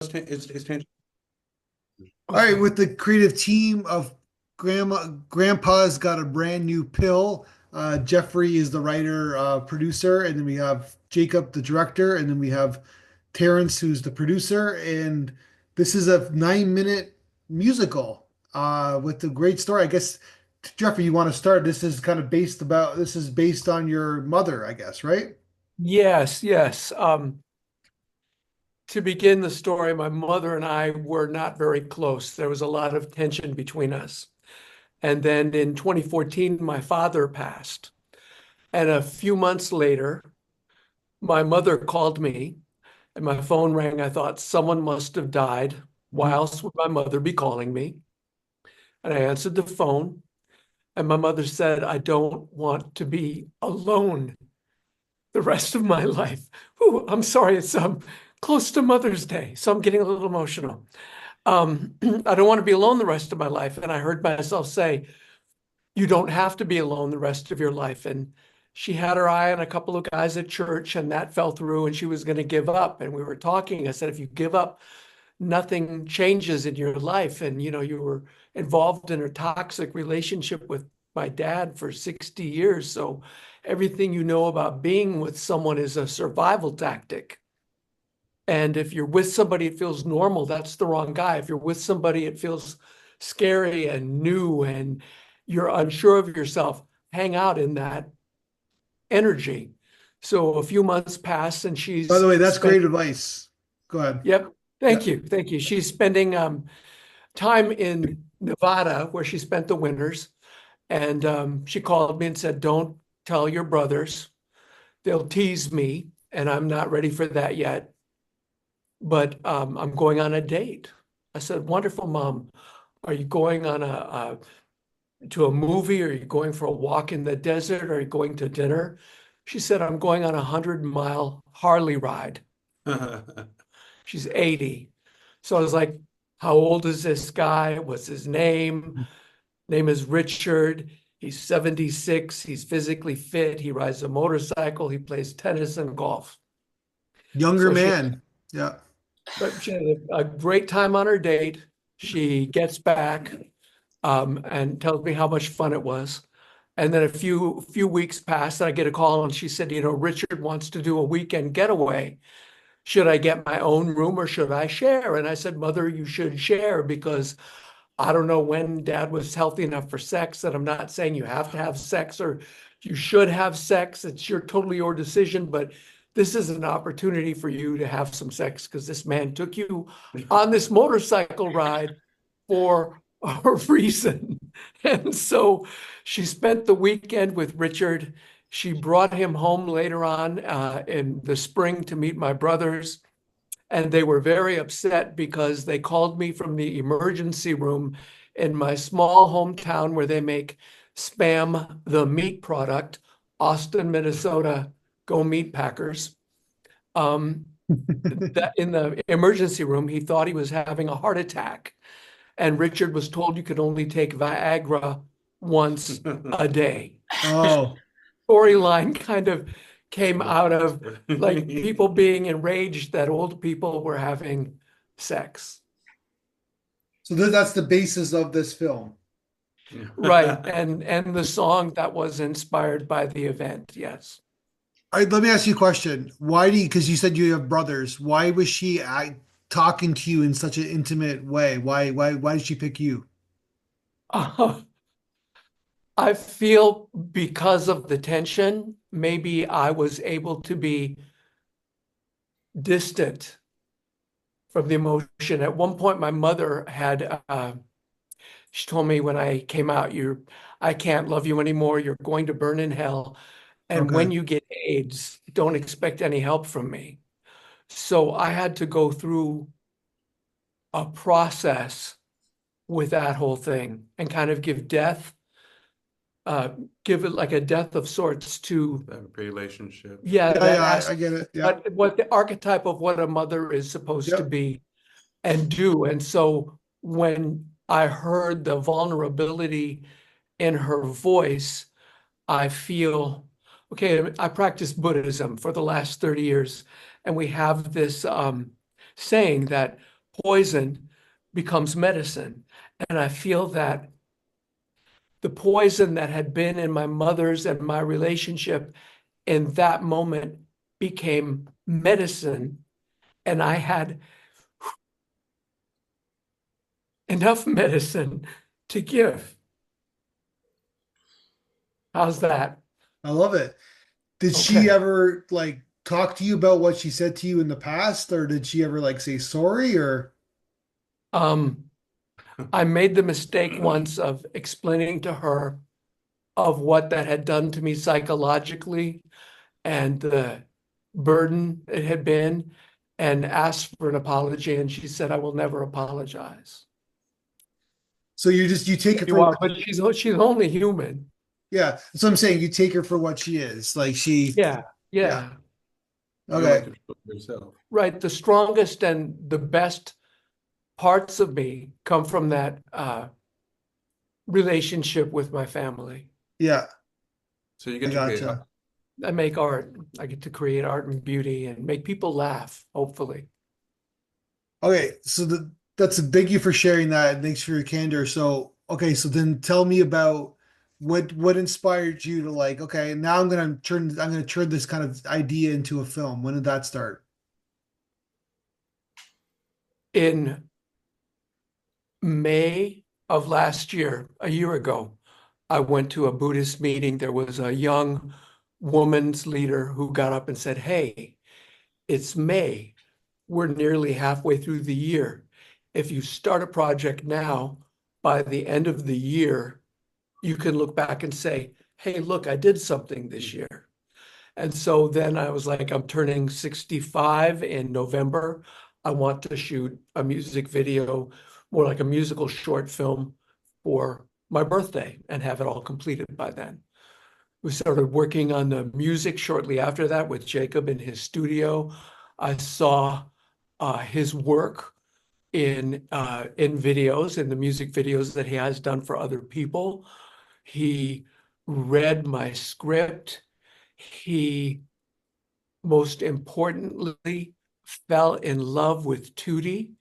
It's tangible. All right, with the creative team of Grandpa's got a brand new pill. Jeffrey is the writer, producer, and then we have Jacob, the director, and then we have Terrence, who's the producer. And this is a 9-minute musical with a great story. I guess, Jeffrey, you want to start? This is based on your mother, I guess, right? Yes, yes. To begin the story, my mother and I were not very close. There was a lot of tension between us. And then in 2014, my father passed. And a few months later, my mother called me and my phone rang. I thought someone must have died. Why Mhm. else would my mother be calling me? And I answered the phone, and my mother said, I don't want to be alone the rest of my life. Ooh, I'm sorry, it's close to Mother's Day, so I'm getting a little emotional. I don't want to be alone the rest of my life. And I heard myself say, you don't have to be alone the rest of your life. And she had her eye on a couple of guys at church, and that fell through, and she was going to give up. And we were talking. I said, if you give up, nothing changes in your life. And, you were involved in a toxic relationship with my dad for 60 years. So everything you know about being with someone is a survival tactic. And if you're with somebody, it feels normal. That's the wrong guy. If you're with somebody, it feels scary and new and you're unsure of yourself. Hang out in that energy. So a few months pass and By the she's way, that's spent, great advice. Go ahead. yep, Yeah. thank you. Thank you. She's spending time in Nevada where she spent the winters. And she called me and said, don't tell your brothers. They'll tease me, and I'm not ready for that yet. But I'm going on a date. I said, wonderful, Mom. Are you going on to a movie? Are you going for a walk in the desert? Are you going to dinner? She said, I'm going on a 100-mile Harley ride. She's 80. So I was like, how old is this guy? What's his name? Name is Richard. He's 76. He's physically fit. He rides a motorcycle. He plays tennis and golf. Younger So man. Yeah. she had a great time on her date. She gets back and tells me how much fun it was. And then a few weeks passed, and I get a call, and she said, Richard wants to do a weekend getaway. Should I get my own room or should I share? And I said, Mother, you should share because I don't know when Dad was healthy enough for sex. And I'm not saying you have to have sex or you should have sex. It's totally your decision, but this is an opportunity for you to have some sex because this man took you on this motorcycle ride for a reason. And so she spent the weekend with Richard. She brought him home later on in the spring to meet my brothers. And they were very upset because they called me from the emergency room in my small hometown where they make Spam, the meat product, Austin, Minnesota, go meat packers. That in the emergency room, he thought he was having a heart attack. And Richard was told you could only take Viagra once a day. Oh, Storyline kind of came out of like people being enraged that old people were having sex. so that's the basis of this film. Right. And the song that was inspired by the event. Yes. All right, let me ask you a question. Why do you, because you said you have brothers, why was she talking to you in such an intimate way? Why did she pick you? Uh, I feel because of the tension, maybe I was able to be distant from the emotion. At one point, my mother had she told me when I came out, I can't love you anymore. You're going to burn in hell. And Okay. when you get AIDS, don't expect any help from me. So I had to go through a process with that whole thing and kind of uh, give it like a death of sorts to, That relationship. yeah, Yeah, that yeah, ask I get it. Yeah. what the archetype of what a mother is supposed to Yep. be and do. And so when I heard the vulnerability in her voice, I feel, okay, I practiced Buddhism for the last 30 years, and we have this saying that poison becomes medicine. And I feel that the poison that had been in my mother's and my relationship in that moment became medicine. And I had enough medicine to give. How's that? I love it. Did she Okay. ever like talk to you about what she said to you in the past, or did she ever like say sorry or? Um, I made the mistake once of explaining to her of what that had done to me psychologically and the burden it had been, and asked for an apology. And she said, I will never apologize. So you take it You for are, but she's only human. yeah. That's what I'm saying. You take her for what she is. Like she Yeah, yeah. yeah. You're Okay. in control of yourself. Right. The strongest and the best parts of me come from that relationship with my family. Yeah, So you I get to create gotcha. I make art. I get to create art and beauty and make people laugh, hopefully. Okay, so that's thank you for sharing that and thanks for your candor. So okay, so then tell me about what inspired you to like, okay, now I'm gonna turn this kind of idea into a film. When did that start? In May of last year, a year ago, I went to a Buddhist meeting. There was a young woman's leader who got up and said, Hey, it's May. We're nearly halfway through the year. If you start a project now, by the end of the year, you can look back and say, Hey, look, I did something this year. And so then I was like, I'm turning 65 in November. I want to shoot a music video, more like a musical short film for my birthday and have it all completed by then. We started working on the music shortly after that with Jacob in his studio. I saw his work in videos, in the music videos that he has done for other people. He read my script. He, most importantly, fell in love with Tootie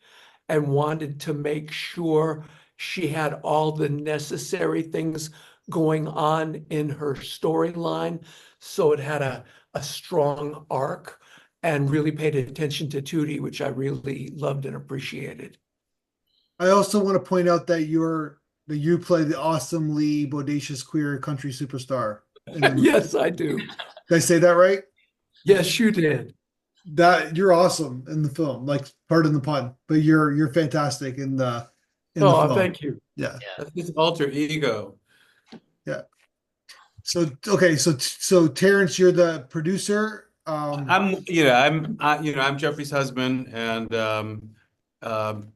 and wanted to make sure she had all the necessary things going on in her storyline so it had a strong arc, and really paid attention to Tootie, which I really loved and appreciated. I also want to point out that you play the awesomely bodacious queer country superstar in the movie. Yes, I do. Did I say that right? Yes, you did. That you're awesome in the film. Like, pardon the pun, but you're fantastic in the Oh, film. thank you. Yeah, That's his alter ego. yeah. So okay, so Terrence, you're the producer. I'm Jeffrey's husband, and um, am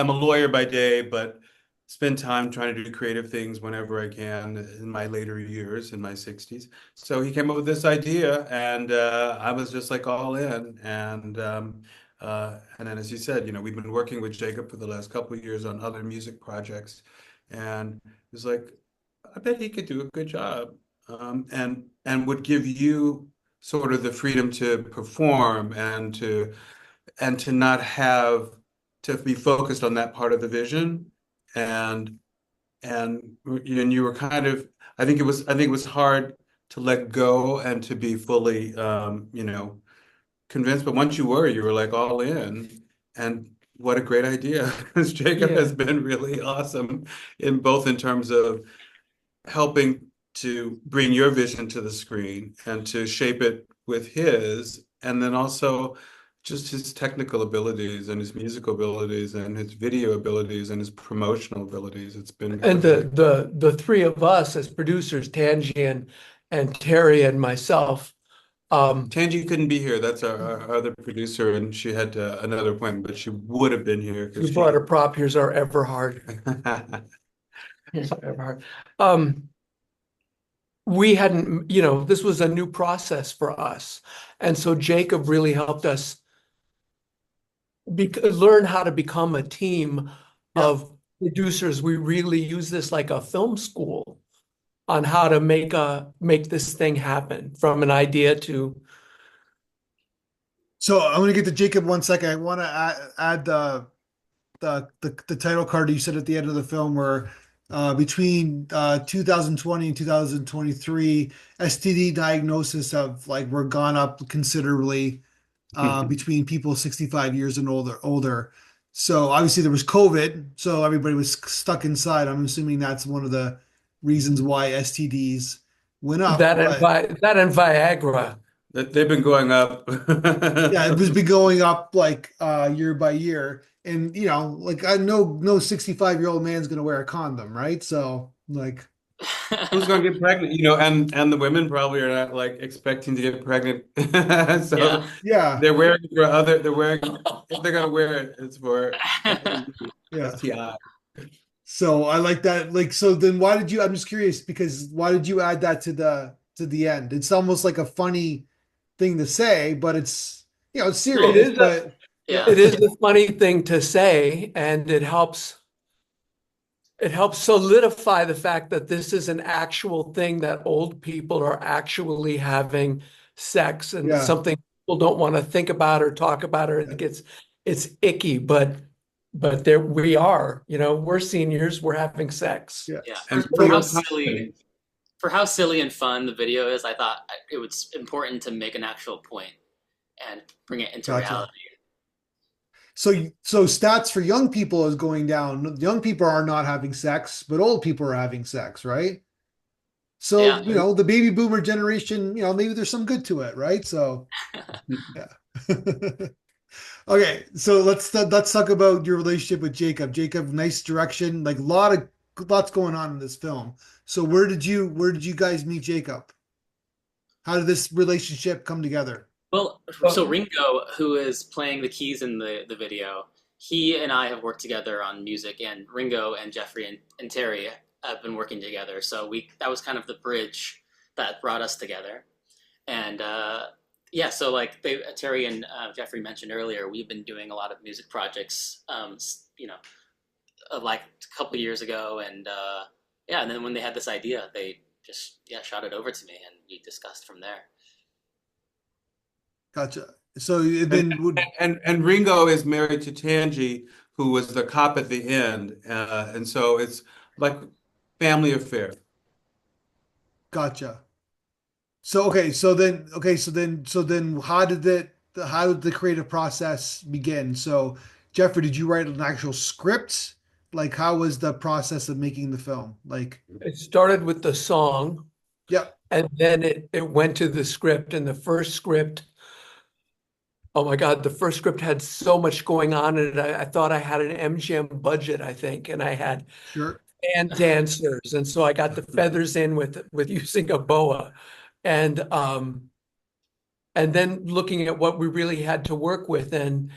a lawyer by day, but spend time trying to do creative things whenever I can in my later years, in my 60s. So he came up with this idea, and I was just like all in. And then, as you said, we've been working with Jacob for the last couple of years on other music projects, and it was like, I bet he could do a good job, and would give you sort of the freedom to perform and to not have to be focused on that part of the vision. And you were kind of, I think it was hard to let go and to be fully convinced. But once you were like all in. And what a great idea, because Jacob Yeah. has been really awesome in terms of helping to bring your vision to the screen and to shape it with his, and then also just his technical abilities and his musical abilities and his video abilities and his promotional abilities. It's been And really. the three of us as producers, Tangi and Terry and myself, Tangi couldn't be here. That's our other producer, and she had another appointment, but she would have been here we because brought a prop. Here's our Everhard. Here's our Everhard. We hadn't, this was a new process for us. And so Jacob really helped us learn how to become a team Yeah. of producers. We really use this like a film school on how to make this thing happen from an idea to So I'm gonna get to Jacob 1 second. I want to add the title card you said at the end of the film where between 2020 and 2023 STD diagnosis have like were gone up considerably between people 65 years and older. So obviously there was COVID, so everybody was stuck inside. I'm assuming that's one of the reasons why STDs went up. But That and Viagra. They've been going up. yeah, it was been going up like year by year. And like I know no 65-year-old man's gonna wear a condom, right? So like Who's going to get pregnant? And the women probably are not like expecting to get pregnant. So yeah, they're wearing for other, they're wearing, if they're going to wear it, it's for yeah. STI. So I like that. Like, so then why did you, I'm just curious because why did you add that to the end? It's almost like a funny thing to say, but it's it's It serious, is but Yeah. it is a funny thing to say, and it helps solidify the fact that this is an actual thing that old people are actually having sex and yeah, something people don't want to think about or talk about or it's icky, but there we are, we're seniors, we're having sex. yeah. Yeah. And For how silly and fun the video is, I thought it was important to make an actual point and bring it into Gotcha. reality. So stats for young people is going down. Young people are not having sex, but old people are having sex, right? So, Yeah. the baby boomer generation, maybe there's some good to it, right? So, yeah. Okay, so let's talk about your relationship with Jacob. Jacob, nice direction, like lots going on in this film. So where did you guys meet Jacob? How did this relationship come together? Well, so Ringo, who is playing the keys in the video, he and I have worked together on music, and Ringo and Jeffrey and Terry have been working together. So that was kind of the bridge that brought us together. And yeah, so like Terry and Jeffrey mentioned earlier, we've been doing a lot of music projects, like a couple of years ago, and yeah, and then when they had this idea, they just shot it over to me, and we discussed from there. Gotcha. So then and Ringo is married to Tangi, who was the cop at the end, and so it's like family affair. gotcha. So then how did the creative process begin? So Jeffrey, did you write an actual script? Like how was the process of making the film? Like It started with the song, yep. and then it went to the script, and the first script, oh my God, the first script had so much going on in it. I thought I had an MGM budget, I think, and I had Sure. and dancers, and so I got the feathers in with using a boa, and then looking at what we really had to work with, and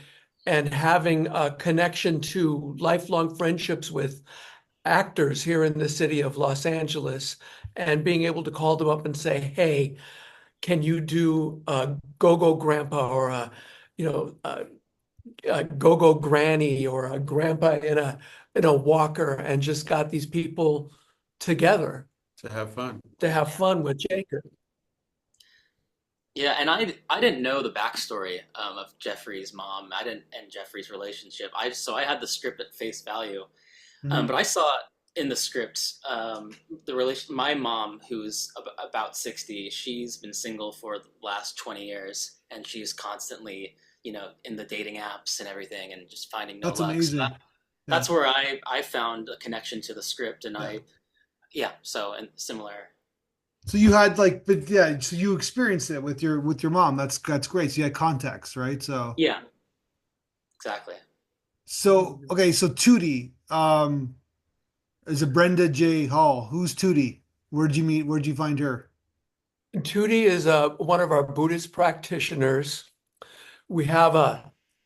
having a connection to lifelong friendships with actors here in the city of Los Angeles, and being able to call them up and say, "Hey, can you do a go-go grandpa or a go-go granny or a grandpa in a walker," and just got these people together To have fun. with Jacob. Yeah, and I didn't know the backstory of Jeffrey's mom. I didn't, and Jeffrey's relationship. I had the script at face value, but I saw in the script the relation. My mom, who's about 60, she's been single for the last 20 years, and she's constantly in the dating apps and everything, and just finding no That's luck. amazing. So that's where I found a connection to the script, and and similar. So you had so you experienced it with your mom. That's great. So you had context, right? So Yeah, exactly. So okay, so Tootie, is it Brenda J. Hall? Who's Tootie? Where'd you meet? Where'd you find her? Tootie is one of our Buddhist practitioners. We have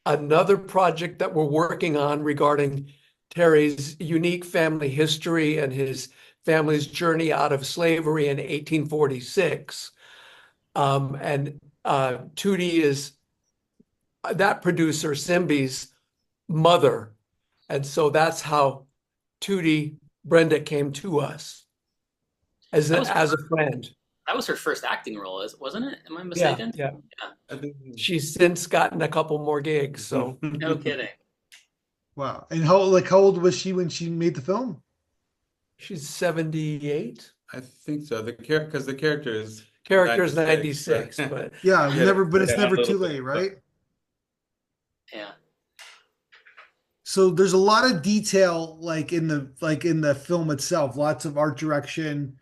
another project that we're working on regarding Terry's unique family history and his family's journey out of slavery in 1846. And Tootie is that producer, Simbi's mother. And so that's how Brenda came to us as a friend. that was her first acting role, wasn't it? Am I Yeah, mistaken? yeah. I think She's since gotten a couple more gigs, so No kidding. Wow. And how old was she when she made the film? she's 78. I think so. Because the character is Character's 96, 96, but Yeah, Yeah, but it's yeah, never a little too bit. late, right? Yeah. So there's a lot of detail in the film itself, lots of art direction,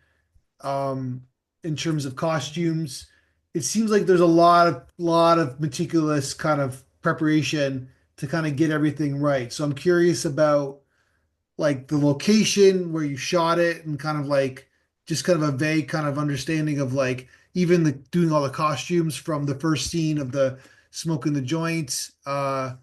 um, in terms of costumes. It seems like there's a lot of meticulous kind of preparation to kind of get everything right. So I'm curious about like the location where you shot it and kind of like just kind of a vague kind of understanding of like even the doing all the costumes from the first scene of the smoking the joints, and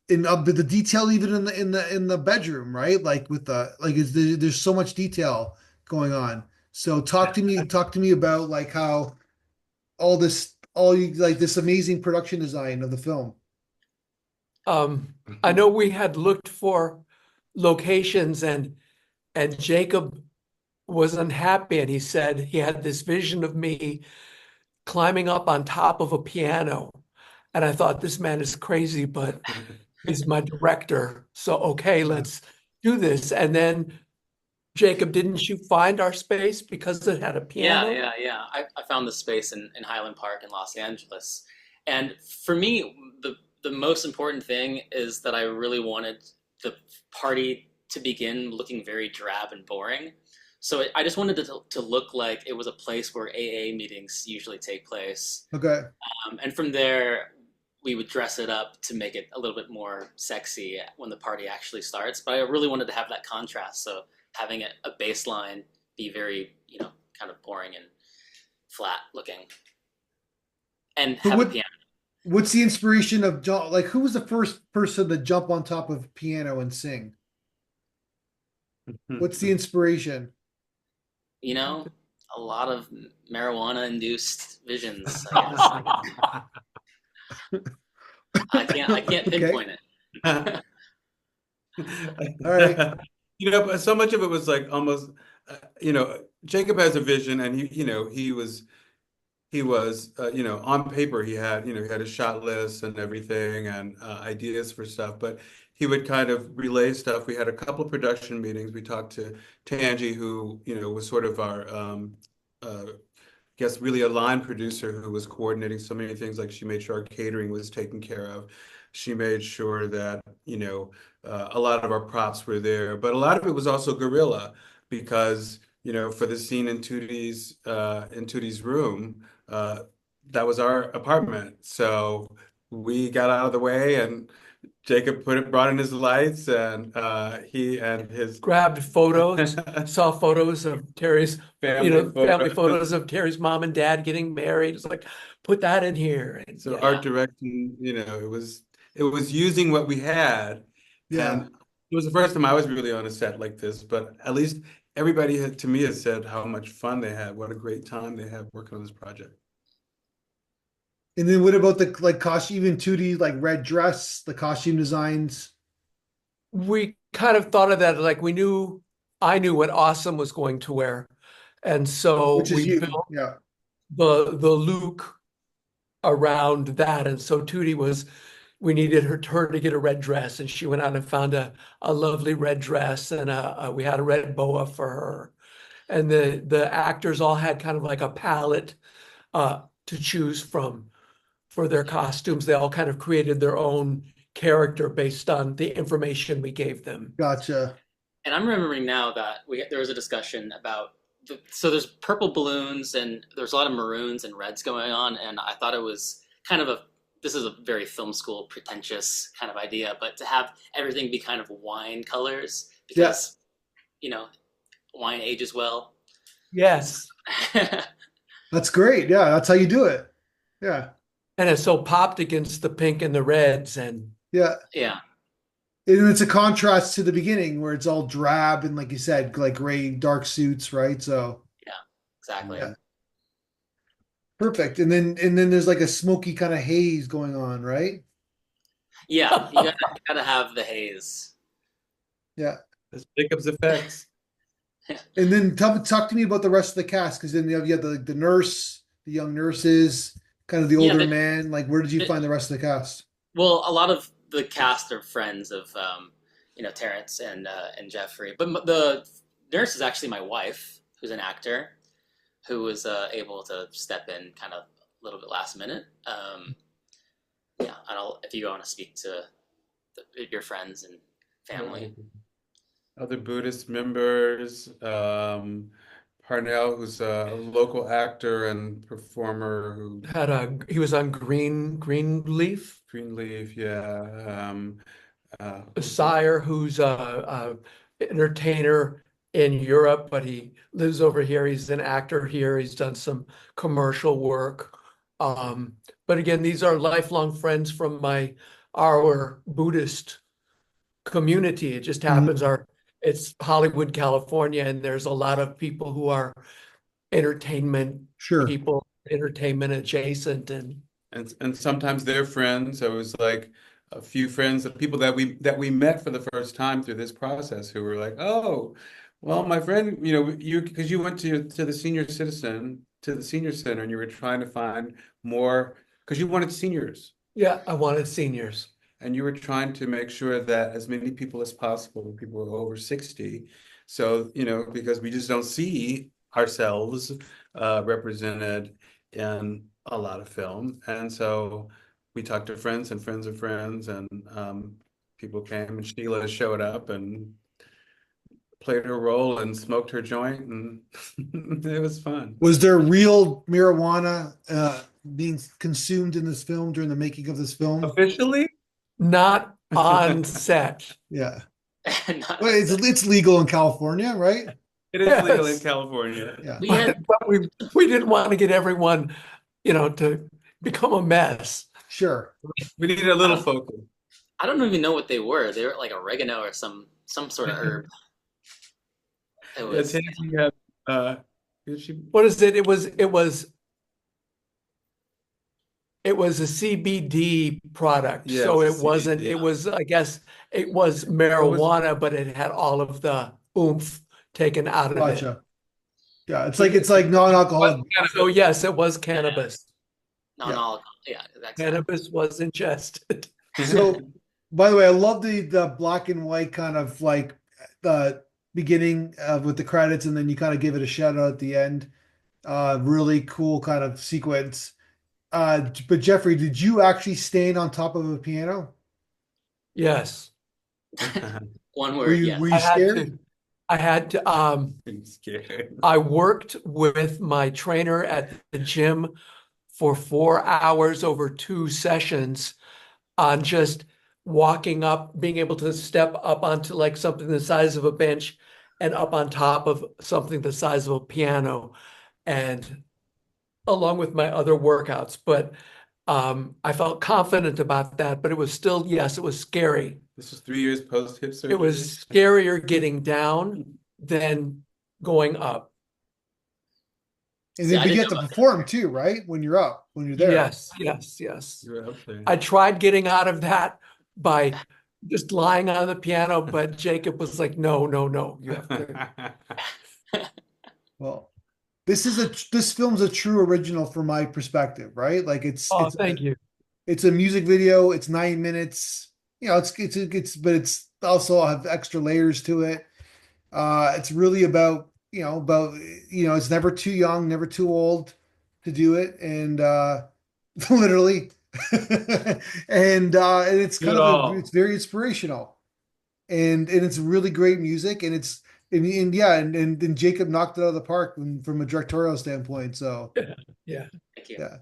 the detail even in the bedroom, right? Like with the like there's so much detail going on. So talk to me about like how all you like this amazing production design of the film. I know we had looked for locations and Jacob was unhappy and he said he had this vision of me climbing up on top of a piano. And I thought this man is crazy, but he's my director. So okay, let's do this. And then Jacob, didn't you find our space because it had a Yeah, piano? yeah. I found this space in Highland Park in Los Angeles. And for me, the most important thing is that I really wanted the party to begin looking very drab and boring. So I just wanted it to look like it was a place where AA meetings usually take place. Okay. And from there, we would dress it up to make it a little bit more sexy when the party actually starts. But I really wanted to have that contrast. So having a baseline be very, kind of boring and flat looking, and So have a piano. what's the inspiration of like who was the first person to jump on top of a piano and sing? What's the inspiration? A lot of marijuana induced visions, I guess. I can't Okay. pinpoint it. All right. But so much of it was like almost, Jacob has a vision, and he was on paper he had a shot list and everything and ideas for stuff, but he would kind of relay stuff. We had a couple of production meetings. We talked to Tangi, who was sort of our guess really a line producer who was coordinating so many things. Like she made sure our catering was taken care of. She made sure that a lot of our props were there, but a lot of it was also guerrilla because for the scene in Tootie's room, that was our apartment. So we got out of the way, and Jacob brought in his lights, and he and his Grabbed photos, saw photos of Terry's, family photo. photos of Terry's mom and dad getting married. It's like, put that in here. And So yeah. art direction, it was using what we had, Yeah. and it was the first time I was really on a set like this. But at least everybody to me has said how much fun they had, what a great time they had working on this project. And then what about the like costume, even 2D like red dress, the costume designs? We kind of thought of that like I knew what Awesome was going to wear. And so Which is we you. built Yeah. the look around that. And so we needed her to get a red dress, and she went out and found a lovely red dress, and we had a red boa for her. And the actors all had kind of like a palette to choose from for their costumes. They all kind of created their own character based on the information we gave them. Gotcha. And I'm remembering now that there was a discussion about so there's purple balloons and there's a lot of maroons and reds going on, and I thought it was kind of this is a very film school pretentious kind of idea, but to have everything be kind of wine colors because wine ages well. Yes. That's great. Yeah, that's how you do it. Yeah. And it so popped against the pink and the reds. And Yeah. Yeah. And it's a contrast to the beginning where it's all drab and like you said, like gray, dark suits, right? So Yeah, exactly. Yeah. Perfect. And then there's like a smoky kind of haze going on, right? Yeah, you gotta have the haze. Yeah. That's Jacob's effects. And then talk to me about the rest of the cast, because then you have the nurse, the young nurses, kind of the Yeah, older man. Like, where did you they, find the rest of the cast? well, a lot of the cast are friends of Terrence and Jeffrey, but the nurse is actually my wife, who's an actor, who was able to step in kind of a little bit last minute. Yeah, and if you want to speak to your friends and family. Other Buddhist members, Parnell, who's a local actor and performer who He was on Greenleaf. Greenleaf, yeah. Sire, who's a entertainer in Europe, but he lives over here. He's an actor here. He's done some commercial work. But again, these are lifelong friends from our Buddhist community. It just happens it's Hollywood, California, and there's a lot of people who are entertainment Sure. people, entertainment adjacent, and sometimes they're friends. So it was like a few friends of people that we met for the first time through this process who were like, oh, well, my friend, because you went to the senior center, and you were trying to find more because you wanted seniors. yeah, I wanted seniors. And you were trying to make sure that as many people as possible, people were over 60. So, because we just don't see ourselves represented in a lot of film. And so we talked to friends and friends of friends, and people came, and Sheila showed up and played her role and smoked her joint, and it was fun. Was there real marijuana being consumed in this film during the making of this film? Officially? Not on set. Yeah. Not- Well, it's legal in California, right? It is legal in Yes. California. Yeah. we had But we didn't want to get everyone, to become a mess. Sure. We needed a little focus. I don't even know what they were. They were like oregano or some sort of herb. It was Tansy, you have, did she? What is it? It was a CBD product. Yeah, So it it was a wasn't, CBD. it was, I guess, it was marijuana, but it had all of the oomph taken out of it. Gotcha. Yeah, it's like non-alcoholic. So yes, it was cannabis. non-alcohol. Yeah, exactly. Cannabis was ingested. So, by the way, I love the black and white kind of like the beginning with the credits, and then you kind of give it a shout out at the end. Really cool kind of sequence. But Jeffrey, did you actually stand on top of a piano? Yes. One Were word, you yes. were you scared? I had to, I'm scared. I worked with my trainer at the gym for 4 hours over 2 sessions on just walking up, being able to step up onto like something the size of a bench and up on top of something the size of a piano, and along with my other workouts. But I felt confident about that, but it was still, yes, it was scary. This was 3 years post hip surgery. It was scarier getting down than going up. And See, then I but you didn't have to know perform too, right? When you're up, when you're there. Yes, yes, yes. You were up there. I tried getting out of that by just lying on the piano, but Jacob was like, no, no, no. You have to. Well, this film's a true original from my perspective, right? Like Oh, thank you. it's a music video. It's 9 minutes. But it's also have extra layers to it. It's really about it's never too young, never too old to do it, and literally, and it's kind of it's very inspirational, and it's really great music, and it's and yeah, and Jacob knocked it out of the park from a directorial standpoint. So Yeah. Thank you. yeah.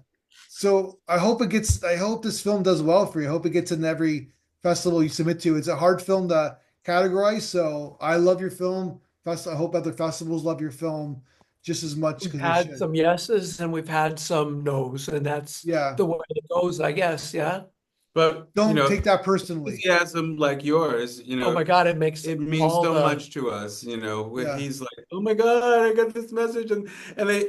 So I hope this film does well for you. I hope it gets in every festival you submit to. It's a hard film to categorize. So I love your film. I hope other festivals love your film just as much. We've 'cause they had should. some yeses and we've had some nos, and that's Yeah. the way it goes, I guess. Yeah. But Don't take that personally. enthusiasm like yours, Oh my God, it makes it means all so the- much to us, when Yeah. he's like, oh my God, I got this message, and they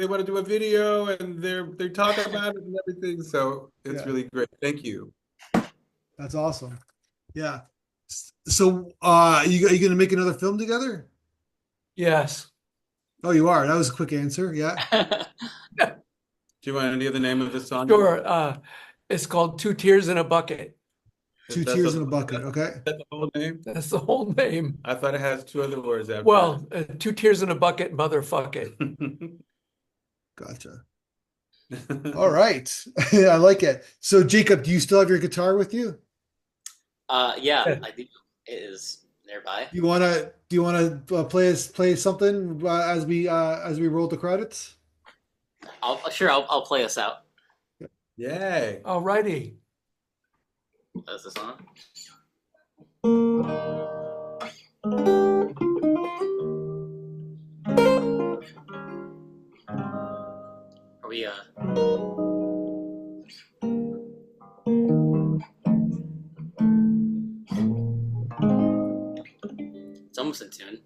want to do a video, and they talk about it and everything. So it's Yeah. really great. Thank you. That's awesome. Yeah. So, are you gonna make another film together? Yes. Oh, you are. That was a quick answer. Yeah. Do you want any of the name of the song? Sure. It's called Two Tears in a Bucket. Two That's tears in a bucket. Okay. That's the whole name? That's the whole name. I thought it has two other words after Well, Two Tears in a Bucket, motherfuck it. Gotcha. All right. I like it. So, Jacob, do you still have your guitar with you? Yeah, I do. It is nearby. Do you wanna play something as we roll the credits? I'll play us out. Yay. All righty. That's the song. Are we It's almost in tune.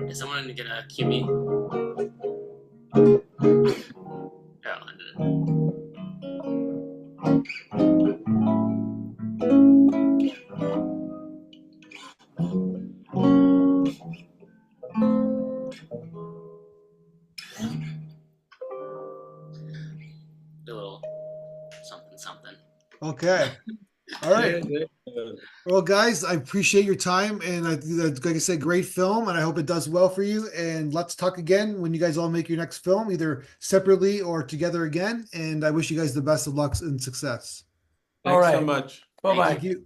Is someone gonna cue me? Oh, I did it. A little something something. Okay. All right. Well, guys, I appreciate your time, and like I said, great film, and I hope it does well for you. And let's talk again when you guys all make your next film, either separately or together again. And I wish you guys the best of luck and success. All Thanks so right. much. Bye-bye. Thank you.